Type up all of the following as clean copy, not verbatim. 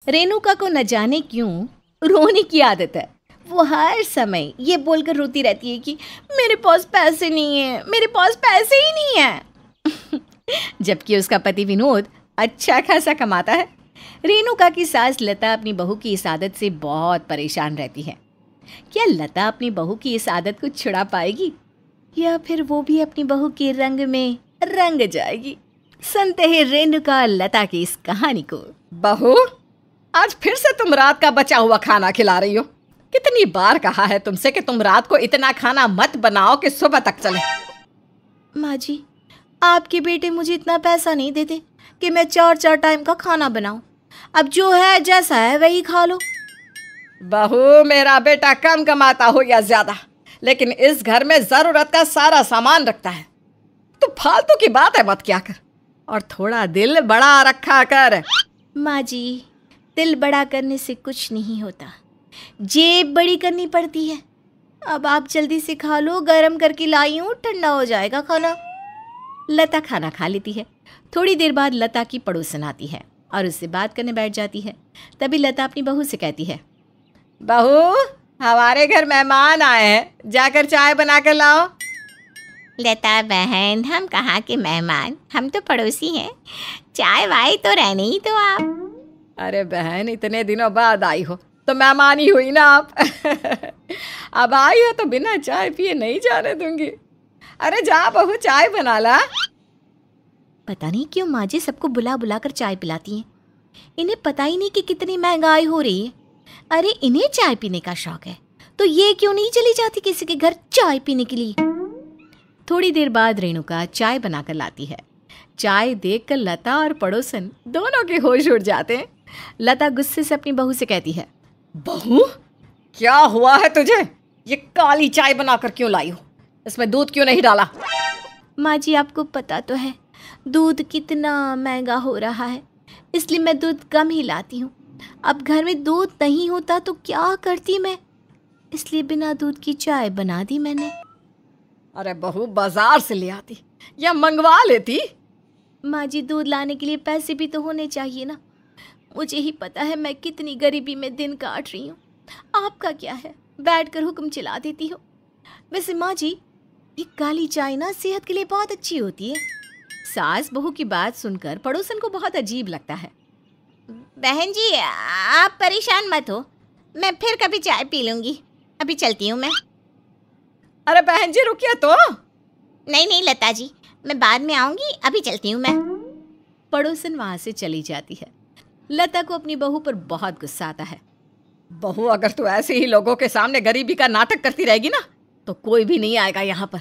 रेणुका को न जाने क्यों रोने की आदत है। वो हर समय ये बोलकर रोती रहती है कि मेरे पास पैसे नहीं है, मेरे पास पैसे ही नहीं है। जबकि उसका पति विनोद अच्छा खासा कमाता है। रेणुका की सास लता अपनी बहू की इस आदत से बहुत परेशान रहती है। क्या लता अपनी बहू की इस आदत को छुड़ा पाएगी या फिर वो भी अपनी बहू के रंग में रंग जाएगी? सुनते हैं रेणुका और लता की इस कहानी को। बहू, आज फिर से तुम रात का बचा हुआ खाना खिला रही हो। कितनी बार कहा है तुमसे कि तुम रात को इतना खाना मत बनाओ कि सुबह तक चले। माँ जी, आपके बेटे मुझे इतना पैसा नहीं देते कि मैं 4 टाइम का खाना बनाऊं। अब जो है जैसा है वही खा लो। बहू, मेरा बेटा कम कमाता हो या ज्यादा, लेकिन इस घर में जरूरत का सारा सामान रखता है। तो फालतू की बात है मत क्या कर, और थोड़ा दिल बड़ा रखा कर। माँ जी, दिल बड़ा करने से कुछ नहीं होता, जेब बड़ी करनी पड़ती है। अब आप जल्दी से खा लो, गरम करके लाई हूँ, ठंडा हो जाएगा खाना। लता खाना खा लेती है। थोड़ी देर बाद लता की पड़ोसन आती है और उससे बात करने बैठ जाती है। तभी लता अपनी बहू से कहती है, बहू, हमारे घर मेहमान आए हैं, जाकर चाय बना कर लाओ। लता बहन, हम कहाँ के मेहमान, हम तो पड़ोसी हैं। चाय वाय तो रहने ही तो आप। अरे बहन, इतने दिनों बाद आई हो तो मेहमान ही हुई ना आप। अब आई हो तो बिना चाय पिए नहीं जाने दूंगी। अरे जा बहू, चाय बना ला। पता नहीं क्यों माँ जी सबको बुला बुला कर चाय पिलाती हैं। इन्हें पता ही नहीं कि कितनी महंगाई हो रही है। अरे इन्हें चाय पीने का शौक है तो ये क्यों नहीं चली जाती किसी के घर चाय पीने के लिए। थोड़ी देर बाद रेणुका चाय बनाकर लाती है। चाय देखकर लता और पड़ोसन दोनों के होश उड़ जाते हैं। लता गुस्से से अपनी बहू से कहती है, बहू, क्या हुआ है तुझे? ये काली चाय बनाकर क्यों लाई हो? इसमें दूध क्यों नहीं डाला? माँ जी, आपको पता तो है दूध कितना महंगा हो रहा है, इसलिए मैं दूध कम ही लाती हूँ। अब घर में दूध नहीं होता तो क्या करती मैं, इसलिए बिना दूध की चाय बना दी मैंने। अरे बहू, बाजार से ले आती या मंगवा लेती। माँ जी, दूध लाने के लिए पैसे भी तो होने चाहिए ना। मुझे ही पता है मैं कितनी गरीबी में दिन काट रही हूँ। आपका क्या है, बैठकर हुक्म चला देती हो। वैसे माँ जी, ये काली चाय ना सेहत के लिए बहुत अच्छी होती है। सास बहू की बात सुनकर पड़ोसन को बहुत अजीब लगता है। बहन जी, आप परेशान मत हो, मैं फिर कभी चाय पी लूंगी। अभी चलती हूँ मैं। अरे बहन जी, रुकिए तो। नहीं नहीं लता जी, मैं बाद में आऊंगी, अभी चलती हूँ मैं। पड़ोसन वहां से चली जाती है। लता को अपनी बहू पर बहुत गुस्सा आता है। बहू, अगर तू ऐसे ही लोगों के सामने गरीबी का नाटक करती रहेगी ना तो कोई भी नहीं आएगा यहाँ पर,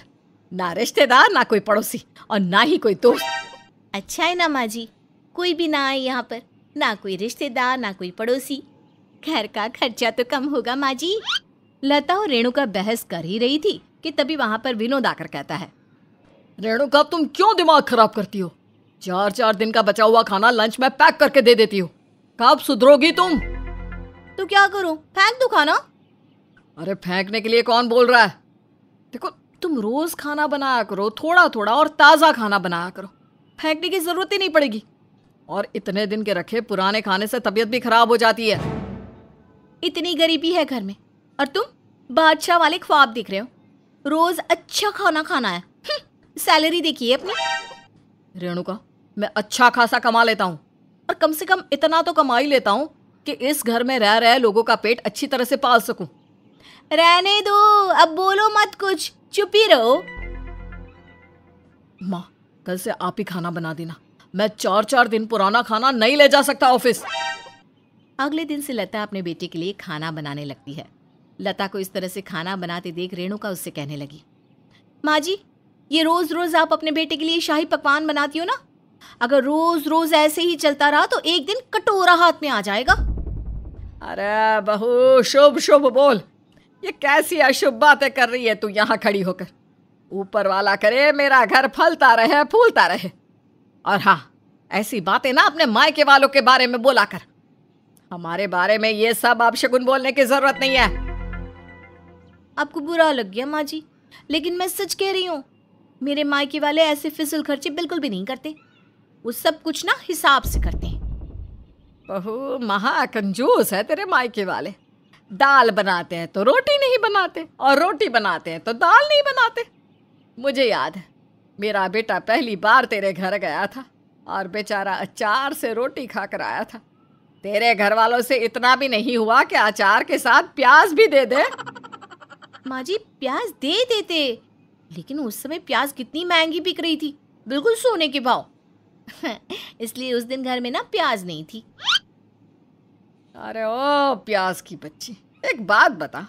ना रिश्तेदार, ना कोई पड़ोसी, और ना ही कोई दोस्त। अच्छा है ना माँ जी, कोई भी ना आए यहाँ पर, ना कोई रिश्तेदार ना कोई पड़ोसी। घर का खर्चा तो कम होगा माँ जी। लता और रेणुका बहस कर ही रही थी कि तभी वहां पर विनोद आकर कहता है, रेणुका, तुम क्यों दिमाग खराब करती हो? 4 दिन का बचा हुआ खाना लंच में पैक करके दे देती हो। कब सुधरोगी तुम? तो क्या करूं, फेंक दूं खाना? अरे फेंकने के लिए कौन बोल रहा है? देखो, तुम रोज खाना बनाया करो, थोड़ा थोड़ा, और ताज़ा खाना बनाया करो। फेंकने की जरूरत ही नहीं पड़ेगी। और इतने दिन के रखे पुराने खाने से तबीयत भी खराब हो जाती है। इतनी गरीबी है घर में और तुम बादशाह वाले ख्वाब देख रहे हो। रोज अच्छा खाना खाना है। सैलरी देखिए अपनी। रेणुका, मैं अच्छा खासा कमा लेता हूँ, और कम से कम इतना तो कमा ही लेता हूँ कि इस घर में रह रहे लोगों का पेट अच्छी तरह से पाल सकूं। रहने दो, अब बोलो मत कुछ, चुप ही रहो। माँ, कल से आप ही खाना बना देना। मैं 4 दिन पुराना खाना नहीं ले जा सकता ऑफिस। अगले दिन से लता अपने बेटे के लिए खाना बनाने लगती है। लता को इस तरह से खाना बनाते देख रेणुका उससे कहने लगी, माँ जी, ये रोज रोज आप अपने बेटे के लिए शाही पकवान बनाती हो ना, अगर रोज रोज ऐसे ही चलता रहा तो एक दिन कटोरा हाथ में आ जाएगा। अरे बहू, शुभ शुभ बोल। ये कैसी अशुभ बातें कर रही है तू यहाँ खड़ी होकर? ऊपर वाला करे मेरा घर फलता रहे, फूलता रहे। और हाँ, ऐसी बातें ना अपने मायके वालों के बारे में बोला कर। हमारे बारे में ये सब आप शगुन बोलने की जरूरत नहीं है। आपको बुरा लग गया माँ जी, लेकिन मैं सच कह रही हूँ। मेरे मायके वाले ऐसे फिजूल खर्चे बिल्कुल भी नहीं करते। वो सब कुछ ना हिसाब से करते हैं। बहू महा कंजूस है तेरे मायके वाले। दाल बनाते हैं तो रोटी नहीं बनाते, और रोटी बनाते हैं तो दाल नहीं बनाते। मुझे याद है, मेरा बेटा पहली बार तेरे घर गया था और बेचारा अचार से रोटी खाकर आया था। तेरे घर वालों से इतना भी नहीं हुआ कि अचार के साथ प्याज भी दे दे। माँ जी प्याज दे देते, लेकिन उस समय प्याज कितनी महंगी बिक रही थी, बिल्कुल सोने के भाव। इसलिए उस दिन घर में ना प्याज नहीं थी। अरे ओ प्याज की बच्ची, एक बात बता,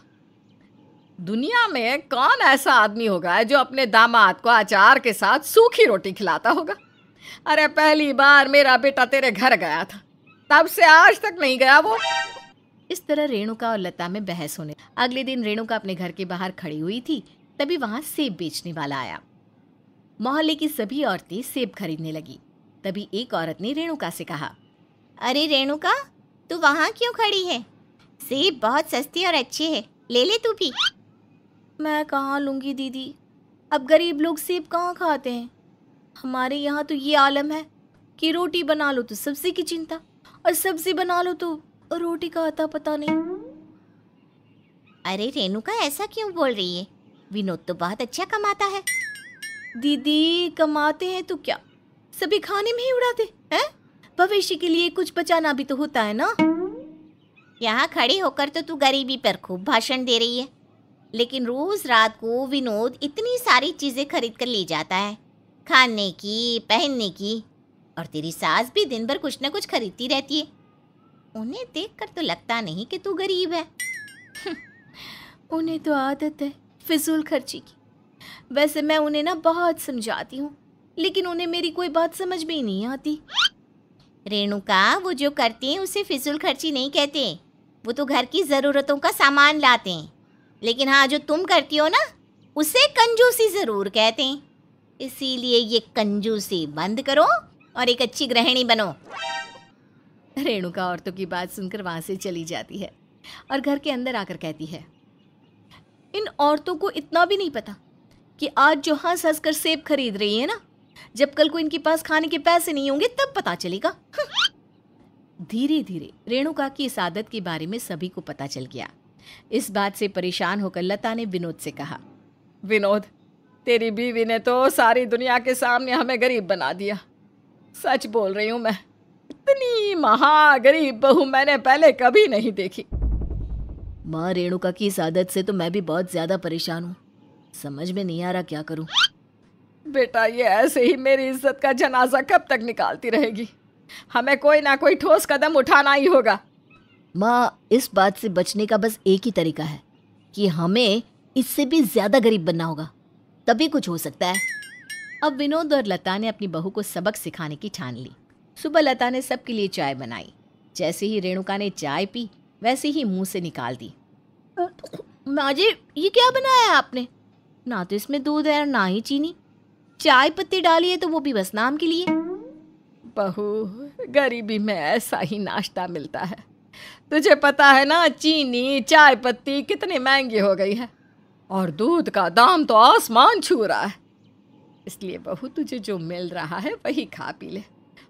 दुनिया में कौन ऐसा आदमी होगा जो अपने दामाद को अचार के साथ सूखी रोटी खिलाता होगा? अरे पहली बार मेरा बेटा तेरे घर गया था, तब से आज तक नहीं गया वो। इस तरह रेणुका और लता में बहस होने। अगले दिन रेणुका अपने घर के बाहर खड़ी हुई थी, तभी वहां सेब बेचने वाला आया। मोहल्ले की सभी औरतें सेब खरीदने लगी। तभी एक औरत ने रेणुका से कहा, अरे रेणुका, तू वहां क्यों खड़ी है? सेब बहुत सस्ते और अच्छे हैं, ले ले तू भी। मैं कहाँ लूंगी दीदी, अब गरीब लोग सेब कहाँ खाते हैं। हमारे यहाँ तो ये आलम है कि रोटी बना लो तो सब्जी की चिंता, और सब्जी बना लो तो रोटी का आता पता नहीं। अरे रेणुका, ऐसा क्यों बोल रही है? विनोद तो बहुत अच्छा कमाता है। दीदी कमाते हैं तो क्या, सभी खाने में ही उड़ाते हैं? भविष्य के लिए कुछ बचाना भी तो होता है ना। यहाँ खड़े होकर तो तू गरीबी पर खूब भाषण दे रही है, लेकिन रोज रात को विनोद इतनी सारी चीजें खरीद कर ले जाता है, खाने की, पहनने की, और तेरी सास भी दिन भर कुछ न कुछ खरीदती रहती है। उन्हें देखकर तो लगता नहीं कि तू गरीब है। उन्हें तो आदत है फिजूल खर्ची की। वैसे मैं उन्हें ना बहुत समझाती हूँ, लेकिन उन्हें मेरी कोई बात समझ में ही नहीं आती। रेणुका, वो जो करते हैं उसे फिजूल खर्ची नहीं कहते, वो तो घर की ज़रूरतों का सामान लाते हैं। लेकिन हाँ, जो तुम करती हो ना, उसे कंजूसी ज़रूर कहते हैं। इसीलिए ये कंजूसी बंद करो और एक अच्छी गृहिणी बनो। रेणुका औरतों की बात सुनकर वहाँ से चली जाती है और घर के अंदर आकर कहती है, इन औरतों को इतना भी नहीं पता कि आज जो हंस हंस कर सेब खरीद रही है ना, जब कल को इनके पास खाने के पैसे नहीं होंगे तब पता चलेगा। धीरे धीरे रेणुका की इस आदत के बारे में सभी को पता चल गया। इस बात से परेशान होकर लता ने विनोद से कहा, विनोद, तेरी बीवी ने तो सारी दुनिया के सामने हमें गरीब बना दिया। सच बोल रही हूँ मैं, इतनी महागरीब बहू मैंने पहले कभी नहीं देखी। माँ, रेणुका की इस आदत से तो मैं भी बहुत ज्यादा परेशान हूँ, समझ में नहीं आ रहा क्या करूँ। बेटा, ये ऐसे ही मेरी इज्जत का जनाजा कब तक निकालती रहेगी? हमें कोई ना कोई ठोस कदम उठाना ही होगा। माँ, इस बात से बचने का बस एक ही तरीका है कि हमें इससे भी ज्यादा गरीब बनना होगा, तभी कुछ हो सकता है। अब विनोद और लता ने अपनी बहू को सबक सिखाने की ठान ली। सुबह लता ने सबके लिए चाय बनाई। जैसे ही रेणुका ने चाय पी, वैसे ही मुंह से निकाल दी, माँ जी, ये क्या बनाया है आपने? ना तो इसमें दूध है और ना ही चीनी, चाय पत्ती डाली है तो वो भी बस नाम के लिए। बहू, गरीबी में ऐसा ही नाश्ता मिलता है। तुझे पता है ना, चीनी, चाय पत्ती कितनी महंगी हो गई है, और दूध का दाम तो आसमान छू रहा है। इसलिए बहू, तुझे जो मिल रहा है वही खा पी ले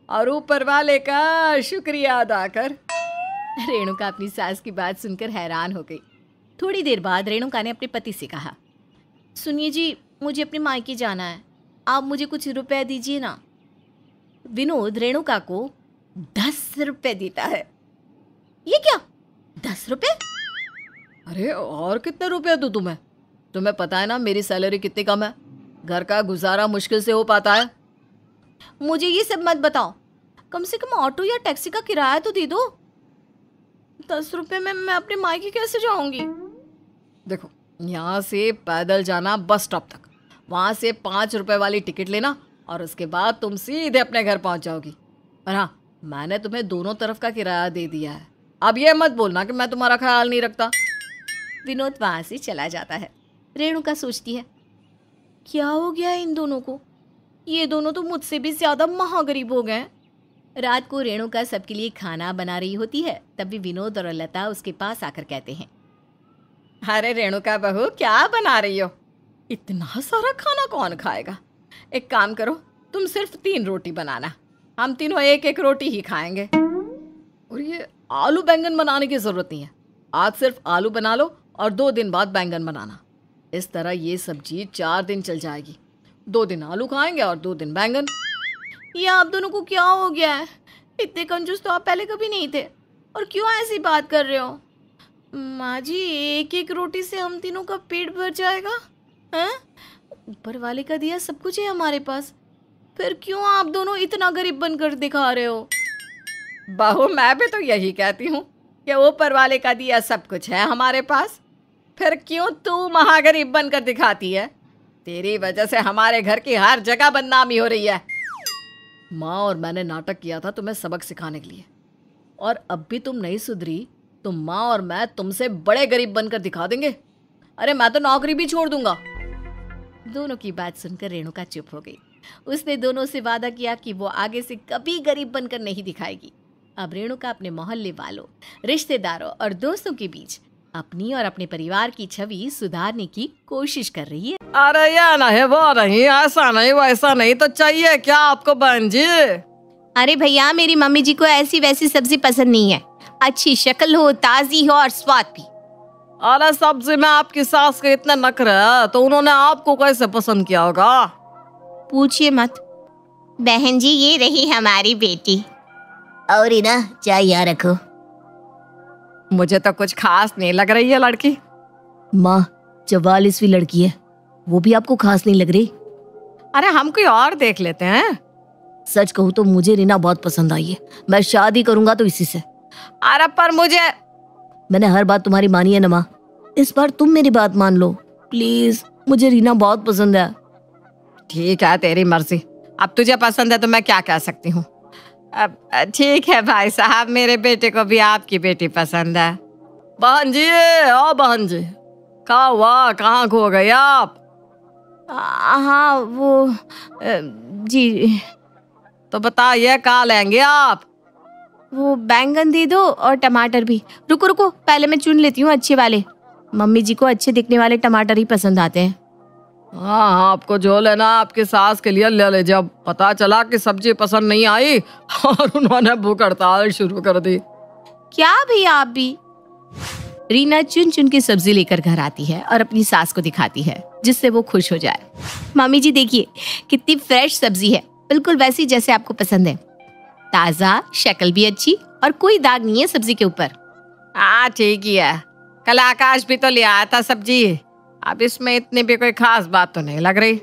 और ऊपर वाले का शुक्रिया अदा कर। रेणुका अपनी सास की बात सुनकर हैरान हो गई। थोड़ी देर बाद रेणुका ने अपने पति से कहा, सुनिए जी, मुझे अपने मायके जाना है, आप मुझे कुछ रुपए दीजिए ना। विनोद रेणुका को 10 रुपए देता है। ये क्या, 10 रुपए? अरे और कितने रुपए दूं तुम्हें? तुम्हें पता है ना मेरी सैलरी कितनी कम है, घर का गुजारा मुश्किल से हो पाता है। मुझे ये सब मत बताओ, कम से कम ऑटो या टैक्सी का किराया तो दे दो। 10 रुपए में मैं अपने मायके कैसे जाऊंगी? देखो, यहाँ से पैदल जाना बस स्टॉप तक, वहाँ से 5 रुपए वाली टिकट लेना और उसके बाद तुम सीधे अपने घर पहुँच जाओगी। और हाँ, मैंने तुम्हें दोनों तरफ का किराया दे दिया है, अब ये मत बोलना कि मैं तुम्हारा ख्याल नहीं रखता। विनोद वहाँ से चला जाता है। रेणुका सोचती है, क्या हो गया इन दोनों को, ये दोनों तो मुझसे भी ज्यादा महागरीब हो गए। रात को रेणुका सबके लिए खाना बना रही होती है, तभी विनोद और लता उसके पास आकर कहते हैं, अरे रेणुका बहू, क्या बना रही हो? इतना सारा खाना कौन खाएगा? एक काम करो, तुम सिर्फ 3 रोटी बनाना, हम तीनों एक एक रोटी ही खाएंगे। और ये आलू बैंगन बनाने की जरूरत नहीं है। आज सिर्फ आलू बना लो और 2 दिन बाद बैंगन बनाना। इस तरह ये सब्जी 4 दिन चल जाएगी। 2 दिन आलू खाएंगे और 2 दिन बैंगन। ये आप दोनों को क्या हो गया है? इतने कंजूस तो आप पहले कभी नहीं थे, और क्यों ऐसी बात कर रहे हो? माँ जी, एक एक रोटी से हम तीनों का पेट भर जाएगा? हैं? ऊपर वाले का दिया सब कुछ है हमारे पास, फिर क्यों आप दोनों इतना गरीब बनकर दिखा रहे हो? बहू, मैं भी तो यही कहती हूँ कि ऊपर वाले का दिया सब कुछ है हमारे पास, फिर क्यों तू महागरीब बनकर दिखाती है? तेरी वजह से हमारे घर की हर जगह बदनामी हो रही है। माँ और मैंने नाटक किया था तुम्हें सबक सिखाने के लिए, और अब भी तुम नहीं सुधरी तो माँ और मैं तुमसे बड़े गरीब बनकर दिखा देंगे। अरे मैं तो नौकरी भी छोड़ दूंगा। दोनों की बात सुनकर रेणुका चुप हो गई। उसने दोनों से वादा किया कि वो आगे से कभी गरीब बनकर नहीं दिखाएगी। अब रेणुका अपने मोहल्ले वालों, रिश्तेदारों और दोस्तों के बीच अपनी और अपने परिवार की छवि सुधारने की कोशिश कर रही है। अरे ये नहीं वो नहीं, ऐसा नहीं वैसा नहीं, तो चाहिए क्या आपको बहन जी? अरे भैया, मेरी मम्मी जी को ऐसी वैसी सब्जी पसंद नहीं है। अच्छी शक्ल हो, ताजी हो और स्वाद भी। अरे सब्जी में आपकी सास के इतने नखरे हैं, तो उन्होंने आपको कैसे पसंद किया होगा? पूछिए मत। बहन जी, ये रही हमारी बेटी। और ना चाय यहाँ रखो। मुझे तो कुछ खास नहीं लग रही है लड़की। माँ, 44वीं लड़की है, वो भी आपको खास नहीं लग रही? अरे हम कोई और देख लेते हैं। सच कहूँ तो मुझे रीना बहुत पसंद आई है। मैं शादी करूंगा तो इसी से। अरे पर मुझे, मैंने हर बात तुम्हारी मानी है ना माँ, इस बार तुम मेरी बात मान लो प्लीज। मुझे रीना बहुत पसंद है। ठीक है, तेरी मर्जी। अब तुझे पसंद है तो मैं क्या कह सकती हूँ। अब ठीक है भाई साहब, मेरे बेटे को भी आपकी बेटी पसंद है। बहन जी, ओ बहन जी, क्या हुआ, कहाँ खो गए आप? हाँ वो जी, तो बताइए कहाँ लेंगे आप? वो बैंगन दे दो और टमाटर भी। रुको रुको, पहले मैं चुन लेती हूँ अच्छे वाले। मम्मी जी को अच्छे दिखने वाले टमाटर ही पसंद आते हैं। हाँ, आपको जो लेना आपकी सास के लिए ले लीजिए। अब पता चला कि सब्जी पसंद नहीं आई और उन्होंने भूख हड़ताल शुरू कर दी। क्या भैया आप भी? रीना चुन चुन के सब्जी लेकर घर आती है और अपनी सास को दिखाती है, जिससे वो खुश हो जाए। मम्मी जी देखिए, कितनी फ्रेश सब्जी है, बिल्कुल वैसी जैसे आपको पसंद है। ताजा, शक्ल भी अच्छी और कोई दाग नहीं है सब्जी के ऊपर। हाँ ठीक ही है, कल आकाश भी तो ले आया था सब्जी। अब इसमें इतनी भी कोई खास बात तो नहीं लग रही।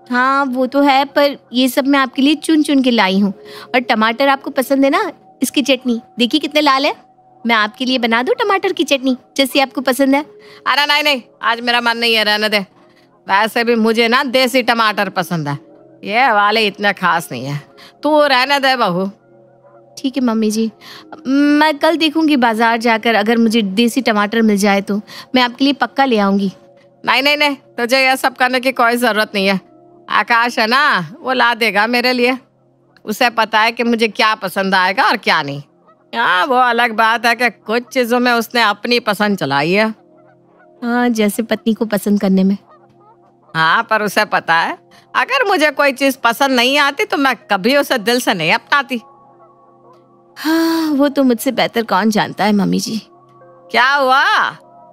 हाँ वो तो है, पर ये सब मैं आपके लिए चुन चुन के लाई हूँ। और टमाटर आपको पसंद है ना, इसकी चटनी देखिए कितने लाल है। मैं आपके लिए बना दूँ टमाटर की चटनी जैसी आपको पसंद है? अरे नहीं नहीं, आज मेरा मन नहीं है, रहने दे। वैसे भी मुझे ना देसी टमाटर पसंद है, ये वाले इतने खास नहीं है, तू रहने दे बहू। ठीक है मम्मी जी, मैं कल देखूंगी बाजार जाकर, अगर मुझे देसी टमाटर मिल जाए तो मैं आपके लिए पक्का ले आऊंगी। नहीं नहीं नहीं, तुझे यह सब करने की कोई जरूरत नहीं है। आकाश है ना, वो ला देगा मेरे लिए। उसे पता है कि मुझे क्या पसंद आएगा और क्या नहीं। हाँ, वो अलग बात है कि कुछ चीजों में उसने अपनी पसंद चलाई है। हाँ, जैसे पत्नी को पसंद करने में। हाँ, पर उसे पता है अगर मुझे कोई चीज पसंद नहीं आती तो मैं कभी उसे दिल से नहीं अपनाती। हाँ, वो तो मुझसे बेहतर कौन जानता है मम्मी जी। क्या हुआ,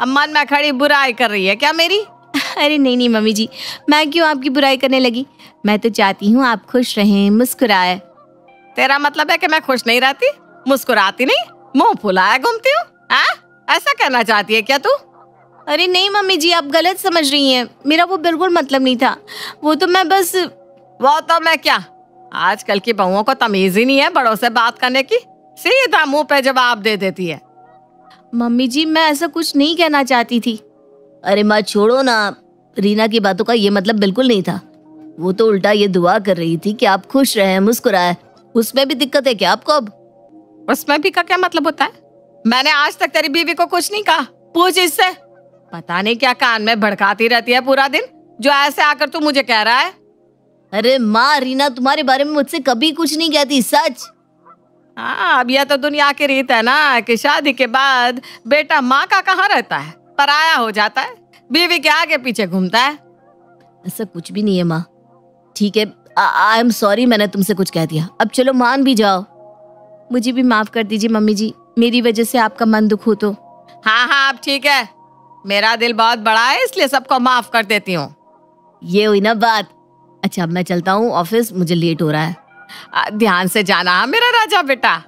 अब मन में खड़ी बुराई कर रही है क्या मेरी? अरे नहीं नहीं मम्मी जी, मैं क्यों आपकी बुराई करने लगी। मैं तो चाहती हूँ आप खुश रहें, मुस्कुराए। तेरा मतलब है कि मैं खुश नहीं रहती, मुस्कुराती नहीं, मुंह फुलाए घूमती हूँ? ऐसा कहना चाहती है क्या तू? अरे नहीं मम्मी जी, आप गलत समझ रही हैं। मेरा वो बिल्कुल मतलब नहीं था। वो तो मैं बस। वो तो मैं क्या, आजकल की बहुओं को तमीज ही नहीं है बड़ों से बात करने की, सीधा मुंह पे जवाब दे देती है। मम्मी जी, मैं ऐसा कुछ नहीं कहना चाहती थी। अरे माँ छोड़ो ना, रीना की बातों का ये मतलब बिल्कुल नहीं था। वो तो उल्टा ये दुआ कर रही थी कि आप खुश रहें, मुस्कुराए। उसमें भी दिक्कत है क्या आपको? अब उसमें भी का क्या मतलब होता है? मैंने आज तक तेरी बीवी को कुछ नहीं कहा, पूछ इससे। पता नहीं क्या कान में भड़काती रहती है पूरा दिन, जो ऐसे आकर तू मुझे कह रहा है। अरे माँ, रीना तुम्हारे बारे में मुझसे कभी कुछ नहीं कहती, सच। हाँ, अब यह तो दुनिया की रीत है ना कि शादी के बाद बेटा माँ का कहाँ रहता है, पराया हो जाता है, बीवी के आगे पीछे घूमता है। ऐसा कुछ भी नहीं है माँ। ठीक है, आई एम सॉरी, मैंने तुमसे कुछ कह दिया। अब चलो मान भी जाओ। मुझे भी माफ कर दीजिए मम्मी जी, मेरी वजह से आपका मन दुख हो तो। हाँ हाँ अब ठीक है, मेरा दिल बहुत बड़ा है इसलिए सबको माफ कर देती हूँ। ये हुई ना बात। अच्छा अब मैं चलता हूँ ऑफिस, मुझे लेट हो रहा है। ध्यान से जाना मेरा राजा बेटा।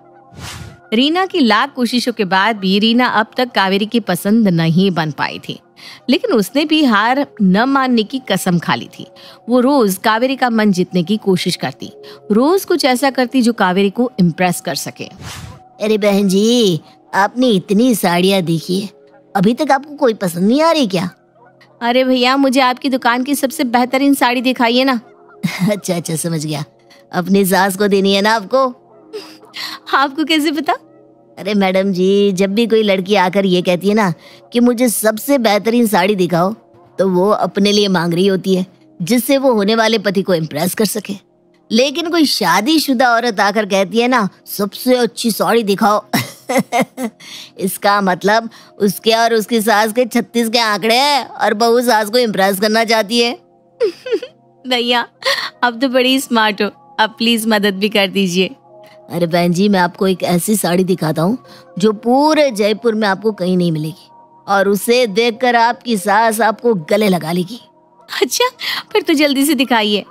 रीना की लाख कोशिशों के बाद भी रीना अब तक कावेरी की पसंद नहीं बन पाई थी, लेकिन उसने भी हार न मानने की कसम खा ली थी। वो रोज कावेरी का मन जीतने की कोशिश करती, रोज कुछ ऐसा करती जो कावेरी को इम्प्रेस कर सके। अरे बहन जी, आपने इतनी साड़ियाँ देखी है, अभी तक आपको कोई पसंद नहीं आ रही क्या? अरे भैया, मुझे आपकी दुकान की सबसे बेहतरीन साड़ी दिखाइए ना। अच्छा अच्छा समझ गया, अपनी सास को देनी है ना आपको? आपको कैसे पता? अरे मैडम जी, जब भी कोई लड़की आकर ये कहती है ना कि मुझे सबसे बेहतरीन साड़ी दिखाओ, तो वो अपने लिए मांग रही होती है, जिससे वो होने वाले पति को इम्प्रेस कर सके। लेकिन कोई शादीशुदा औरत आकर कहती है ना सबसे अच्छी साड़ी दिखाओ इसका मतलब उसके और उसकी सास के 36 के आंकड़े हैं और बहू सास को इम्प्रेस करना चाहती है। भैया अब तो बड़ी स्मार्ट हो, अब प्लीज मदद भी कर दीजिए। अरे बहन जी, मैं आपको एक ऐसी साड़ी दिखाता हूँ जो पूरे जयपुर में आपको कहीं नहीं मिलेगी, और उसे देखकर आपकी सास आपको गले लगा लेगी। अच्छा फिर तो जल्दी से दिखाइए।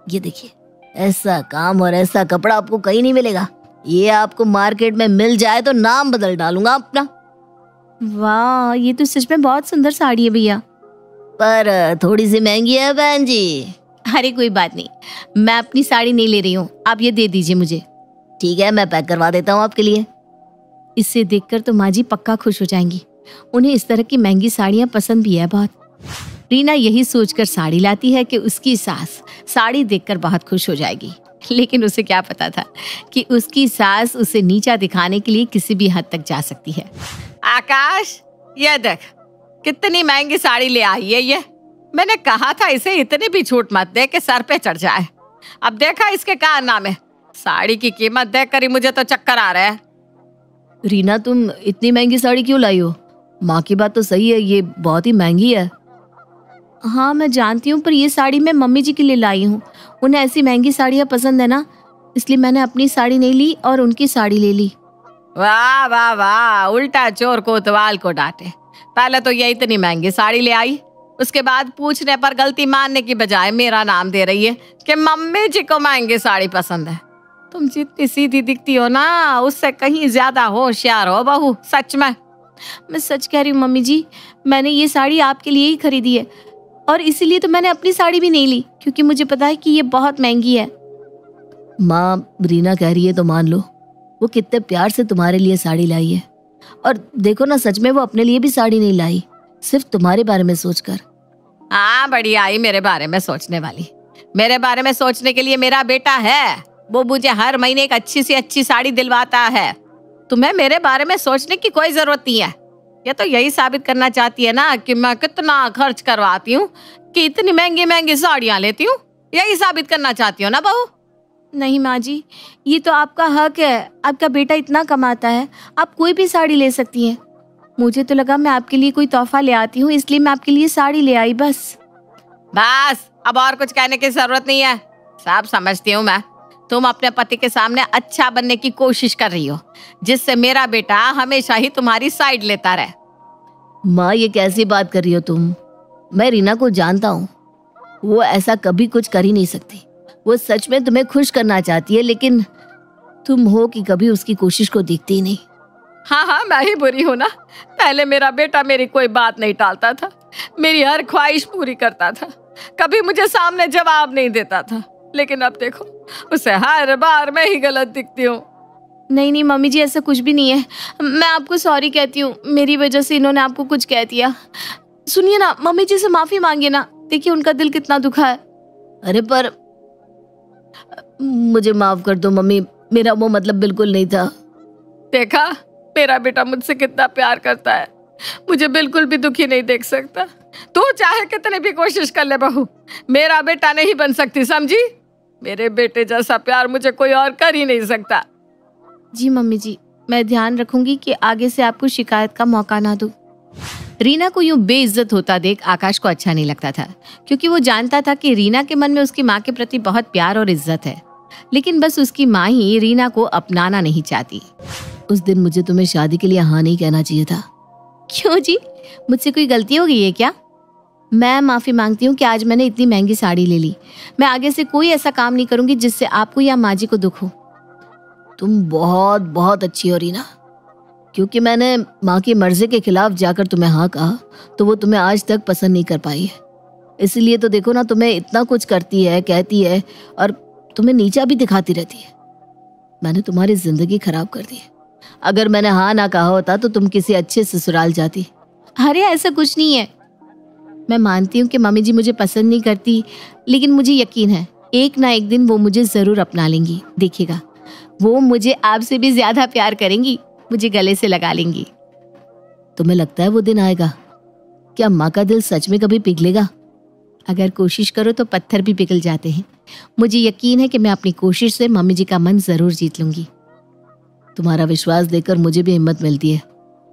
ये देखिए, ऐसा काम और ऐसा कपड़ा आपको कहीं नहीं मिलेगा। ये आपको मार्केट में मिल जाए तो नाम बदल डालूंगा अपना। वाह, ये तो सच में बहुत सुंदर साड़ी है भैया, पर थोड़ी सी महंगी है बहन जी। अरे कोई बात नहीं, मैं अपनी साड़ी नहीं ले रही हूँ, आप ये दे दीजिए मुझे। ठीक है, मैं पैक करवा देता हूँ आपके लिए। इससे देखकर तो माँ जी पक्का खुश हो जाएंगी, उन्हें इस तरह की महंगी साड़ियाँ पसंद भी है बहुत। रीना यही सोचकर साड़ी लाती है कि उसकी सास साड़ी देखकर बहुत खुश हो जाएगी, लेकिन उसे क्या पता था कि उसकी सास उसे नीचा दिखाने के लिए किसी भी हद तक जा सकती है। आकाश, ये देख कितनी महंगी साड़ी ले आई है ये। मैंने कहा था इसे इतनी भी छूट मत दे कि सर पे चढ़ जाए। अब देखा इसके कारनामे, साड़ी की कीमत देखकर ही मुझे तो चक्कर आ रहा है। रीना, तुम इतनी महंगी साड़ी क्यों लाई हो? माँ की बात तो सही है, ये बहुत ही महंगी है। हाँ मैं जानती हूँ, पर ये साड़ी मैं मम्मी जी के लिए लाई हूँ। उन्हें ऐसी महंगी साड़ियाँ पसंद है ना, इसलिए मैंने अपनी साड़ी नहीं ली और उनकी साड़ी ले ली। वाह वाह वाह, उल्टा चोर कोतवाल को डांटे। पहले तो ये इतनी महंगी साड़ी ले आई, उसके बाद पूछने पर गलती मानने की बजाय मेरा नाम दे रही है कि मम्मी जी को महंगी साड़ी पसंद है। तुम जितनी सीधी दिखती हो ना, उससे कहीं ज्यादा होशियार हो बहू, सच में। मैं सच कह रही हूँ मम्मी जी, मैंने ये साड़ी आपके लिए ही खरीदी है, और इसीलिए तो मैंने अपनी साड़ी भी नहीं ली, क्योंकि मुझे पता है कि ये बहुत महंगी है। माँ, रीना कह रही है तो मान लो, वो कितने प्यार से तुम्हारे लिए साड़ी लाई है। और देखो ना, सच में वो अपने लिए भी साड़ी नहीं लाई, सिर्फ तुम्हारे बारे में सोचकर। हाँ, बड़ी आई मेरे बारे में सोचने वाली। मेरे बारे में सोचने के लिए मेरा बेटा है, वो मुझे हर महीने एक अच्छी सी अच्छी साड़ी दिलवाता है। तुम्हें मेरे बारे में सोचने की कोई जरूरत नहीं है। ये तो यही साबित करना चाहती है ना कि मैं कितना खर्च करवाती हूँ, कि इतनी महंगी महंगी साड़ियाँ लेती हूँ। यही साबित करना चाहती हो ना बहू? नहीं माँ जी, ये तो आपका हक है, आपका बेटा इतना कमाता है, आप कोई भी साड़ी ले सकती हैं। मुझे तो लगा मैं आपके लिए कोई तोहफा ले आती हूँ, इसलिए मैं आपके लिए साड़ी ले आई बस। बस, अब और कुछ कहने की जरूरत नहीं है, सब समझती हूँ मैं। तुम अपने पति के सामने अच्छा बनने की कोशिश कर रही हो, जिससे मेरा बेटा हमेशा ही तुम्हारी साइड लेता रहे। माँ, ये कैसी बात कर रही हो तुम? मैं रीना को जानता हूँ, वो ऐसा कभी कुछ कर ही नहीं सकती। वो सच में तुम्हें खुश करना चाहती है, लेकिन तुम हो कि कभी उसकी कोशिश को देखती ही नहीं। हाँ हाँ, मैं ही बुरी हूँ ना। पहले मेरा बेटा मेरी कोई बात नहीं टालता था, मेरी हर ख्वाहिश पूरी करता था, कभी मुझे सामने जवाब नहीं देता था। लेकिन अब देखो, उसे हर बार मैं ही गलत दिखती हूँ। नहीं नहीं मम्मी जी, ऐसा कुछ भी नहीं है, मैं आपको सॉरी कहती हूँ, मेरी वजह से इन्होंने आपको कुछ कह दिया। सुनिए ना, मम्मी जी से माफी मांगिए ना, देखिए उनका दिल कितना दुखा है। अरे पर मुझे माफ कर दो मम्मी, मेरा वो मतलब बिल्कुल नहीं था। देखा, मेरा बेटा मुझसे कितना प्यार करता है, मुझे बिल्कुल भी दुखी नहीं देख सकता। तू चाहे कितने भी कोशिश कर ले बहू, मेरा बेटा नहीं बन सकती, समझी? मेरे बेटे जैसा प्यार मुझे कोई और कर ही नहीं सकता। जी मम्मी जी, मैं ध्यान रखूंगी कि आगे से आपको शिकायत का मौका ना दूं। रीना को यूं बेइज्जत होता देख आकाश को अच्छा नहीं लगता था, क्योंकि वो जानता था कि रीना के मन में उसकी माँ के प्रति बहुत प्यार और इज्जत है। लेकिन बस उसकी माँ ही रीना को अपनाना नहीं चाहती। उस दिन मुझे तुम्हें शादी के लिए हाँ नहीं कहना चाहिए था। क्यों जी, मुझसे कोई गलती हो गई है क्या? मैं माफ़ी मांगती हूँ कि आज मैंने इतनी महंगी साड़ी ले ली। मैं आगे से कोई ऐसा काम नहीं करूँगी जिससे आपको या माँ जी को दुख हो। तुम बहुत बहुत अच्छी हो रीना। क्योंकि मैंने माँ की मर्जी के खिलाफ जाकर तुम्हें हाँ कहा तो वो तुम्हें आज तक पसंद नहीं कर पाई है। इसलिए तो देखो ना, तुम्हें इतना कुछ करती है, कहती है और तुम्हें नीचा भी दिखाती रहती है। मैंने तुम्हारी जिंदगी खराब कर दी है। अगर मैंने हाँ ना कहा होता तो तुम किसी अच्छे ससुराल जाती। अरे ऐसा कुछ नहीं है। मैं मानती हूँ कि मम्मी जी मुझे पसंद नहीं करती, लेकिन मुझे यकीन है एक ना एक दिन वो मुझे ज़रूर अपना लेंगी। देखिएगा, वो मुझे आपसे भी ज़्यादा प्यार करेंगी, मुझे गले से लगा लेंगी। तुम्हें लगता है वो दिन आएगा? क्या माँ का दिल सच में कभी पिघलेगा? अगर कोशिश करो तो पत्थर भी पिघल जाते हैं। मुझे यकीन है कि मैं अपनी कोशिश से मम्मी जी का मन ज़रूर जीत लूंगी। तुम्हारा विश्वास देखकर मुझे भी हिम्मत मिलती है,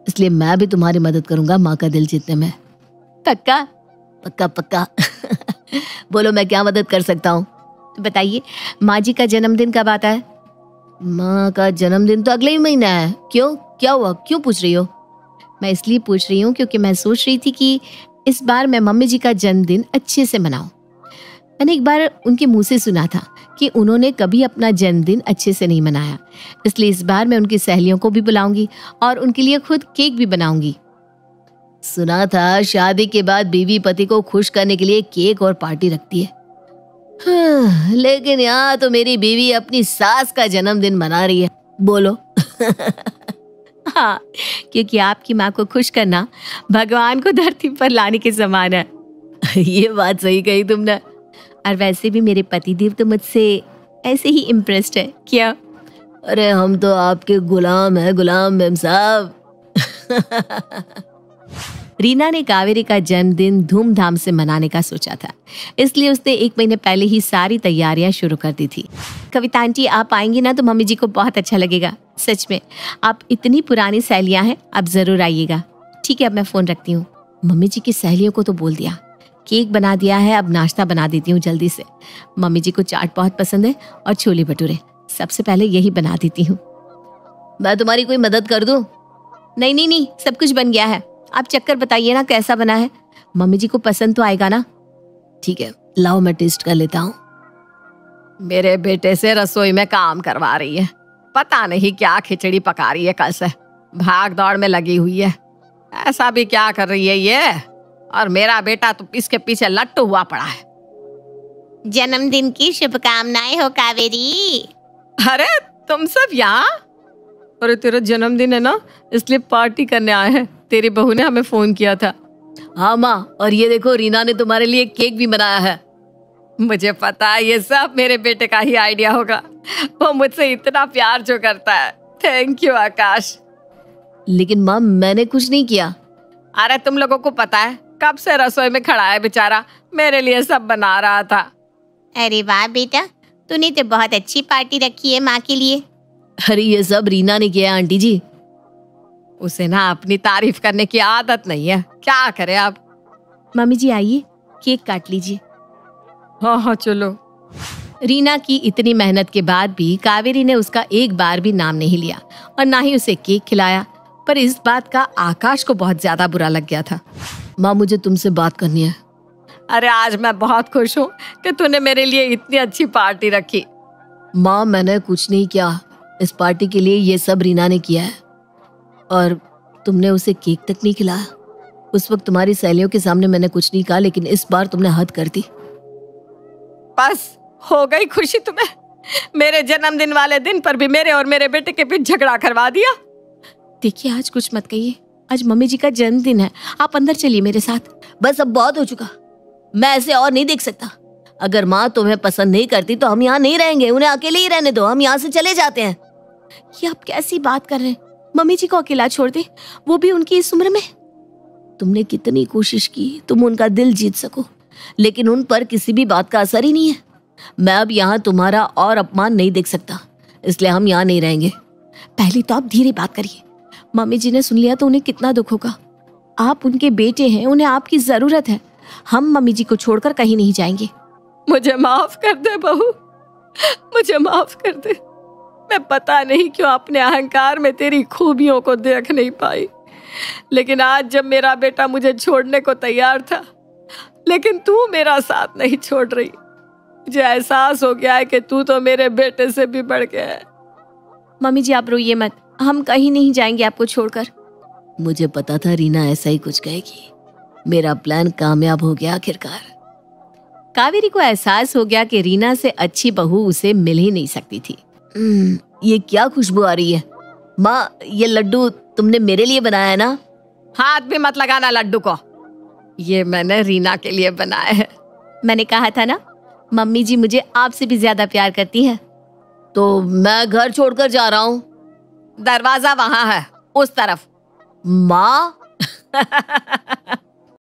इसलिए मैं भी तुम्हारी मदद करूंगा माँ का दिल जीतने में। पक्का? पक्का पक्का। बोलो, मैं क्या मदद कर सकता हूँ? तो बताइए, माँ जी का जन्मदिन कब आता है? माँ का जन्मदिन तो अगले ही महीना है। क्यों, क्या हुआ, क्यों पूछ रही हो? मैं इसलिए पूछ रही हूँ क्योंकि मैं सोच रही थी कि इस बार मैं मम्मी जी का जन्मदिन अच्छे से मनाऊं। मैंने एक बार उनके मुंह से सुना था कि उन्होंने कभी अपना जन्मदिन अच्छे से नहीं मनाया, इसलिए इस बार मैं उनकी सहेलियों को भी बुलाऊंगी और उनके लिए खुद केक भी बनाऊंगी। सुना था शादी के बाद बीवी पति को खुश करने के लिए केक और पार्टी रखती है। लेकिन यहाँ तो मेरी बीवी अपनी सास का जन्मदिन मना रही है। बोलो। हाँ, क्योंकि आपकी माँ को खुश करना भगवान को धरती पर लाने के समान है। ये बात सही कही तुमने। और वैसे भी मेरे पतिदेव तो मुझसे ऐसे ही इम्प्रेस्ड है। क्या? अरे हम तो आपके गुलाम हैं, गुलाम मेम साहब। रीना ने कावेरी का जन्मदिन धूमधाम से मनाने का सोचा था, इसलिए उसने 1 महीने पहले ही सारी तैयारियां शुरू कर दी थी। कविता आंटी, आप आएंगी ना तो मम्मी जी को बहुत अच्छा लगेगा। सच में, आप इतनी पुरानी सहेलियां हैं, आप जरूर आइएगा। ठीक है, अब मैं फोन रखती हूँ। मम्मी जी की सहेलियों को तो बोल दिया, केक बना दिया है, अब नाश्ता बना देती हूँ जल्दी से। मम्मी जी को चाट बहुत पसंद है और छोले भटूरे, सबसे पहले यही बना देती हूँ। मैं तुम्हारी कोई मदद कर दूं? नहीं नहीं नहीं, सब कुछ बन गया है। आप चक्कर बताइए ना कैसा बना है, मम्मी जी को पसंद तो आएगा ना। ठीक है, लाओ मैं टेस्ट कर लेता हूँ। मेरे बेटे से रसोई में काम करवा रही है, पता नहीं क्या खिचड़ी पका रही है, कल से भाग दौड़ में लगी हुई है। ऐसा भी क्या कर रही है ये, और मेरा बेटा तो इसके पीछे लट्टू हुआ पड़ा है। जन्मदिन की शुभकामनाएं हो कावेरी। अरे तुम सब यहाँ? अरे तेरा जन्मदिन है ना, इसलिए पार्टी करने आए हैं। तेरी बहू ने हमें फोन किया था। हाँ माँ, और ये देखो रीना ने तुम्हारे लिए केक भी बनाया है। मुझे पता है ये सब मेरे बेटे का ही आइडिया होगा, वो मुझसे इतना प्यार जो करता है। थैंक यू आकाश। लेकिन माँ, मैंने कुछ नहीं किया। अरे तुम लोगों को पता है, कब से रसोई में खड़ा है बेचारा, मेरे लिए सब बना रहा था। अरे वाह बेटा, तूने तो बहुत अच्छी पार्टी रखी है माँ के लिए। अरे ये सब रीना ने किया आंटी जी। उसे ना अपनी तारीफ करने की आदत नहीं है, क्या करे आप। मम्मी जी आइए, केक काट लीजिए। हाँ हाँ चलो। रीना की इतनी मेहनत के बाद भी कावेरी ने उसका एक बार भी नाम नहीं लिया और ना ही उसे केक खिलाया, पर इस बात का आकाश को बहुत ज्यादा बुरा लग गया था। माँ, मुझे तुमसे बात करनी है। अरे आज मैं बहुत खुश हूँ कि तूने मेरे लिए इतनी अच्छी पार्टी रखी। माँ, मैंने कुछ नहीं किया, इस पार्टी के लिए ये सब रीना ने किया है। और तुमने उसे केक तक नहीं खिलाया। उस वक्त तुम्हारी सहेलियों के सामने मैंने कुछ नहीं कहा, लेकिन इस बार तुमने हद कर दी। बस हो गई खुशी तुम्हें? मेरे जन्मदिन वाले दिन पर भी मेरे और मेरे बेटे के बीच झगड़ा करवा दिया। देखिए, आज कुछ मत कहिए, आज मम्मी जी का जन्मदिन है। आप अंदर चलिए मेरे साथ। बस अब बहुत हो चुका, मैं ऐसे और नहीं देख सकता। अगर माँ तुम्हें पसंद नहीं करती तो हम यहाँ नहीं रहेंगे, उन्हें अकेले ही रहने दो, हम यहाँ से चले जाते हैं। ये आप कैसी बात कर रहे हैं? मम्मी जी को अकेला छोड़ दे, वो भी उनकी इस उम्र में। तुमने कितनी कोशिश की तुम उनका दिल जीत सको, लेकिन उन पर किसी भी बात का असर ही नहीं है। मैं अब यहाँ तुम्हारा और अपमान नहीं देख सकता, इसलिए हम यहाँ नहीं रहेंगे। पहले तो आप धीरे बात करिए, मम्मी जी ने सुन लिया तो उन्हें कितना दुख होगा। आप उनके बेटे हैं, उन्हें आपकी जरूरत है। हम मम्मी जी को छोड़कर कहीं नहीं जाएंगे। मुझे माफ कर दे बहू, मुझे माफ कर दे। मैं पता नहीं क्यों अपने अहंकार में तेरी खूबियों को देख नहीं पाई, लेकिन आज जब मेरा बेटा मुझे छोड़ने को तैयार था, लेकिन तू मेरा साथ नहीं छोड़ रही, मुझे एहसास हो गया है कि तू तो मेरे बेटे से भी बढ़ गया है। मम्मी जी आप रोइए मत, हम कहीं नहीं जाएंगे आपको छोड़कर। मुझे पता था रीना ऐसा ही कुछ कहेगी। मेरा प्लान कामयाब हो गया आखिरकार। कावेरी को एहसास हो गया कि रीना से अच्छी बहू उसे मिल ही नहीं सकती थी। ये क्या खुशबू आ रही है? माँ, ये लड्डू तुमने मेरे लिए बनाया है ना? हाथ भी मत लगाना लड्डू को, ये मैंने रीना के लिए बनाया है। मैंने कहा था ना, मम्मी जी मुझे आपसे भी ज्यादा प्यार करती है। तो मैं घर छोड़कर जा रहा हूँ। दरवाजा वहां है, उस तरफ। माँ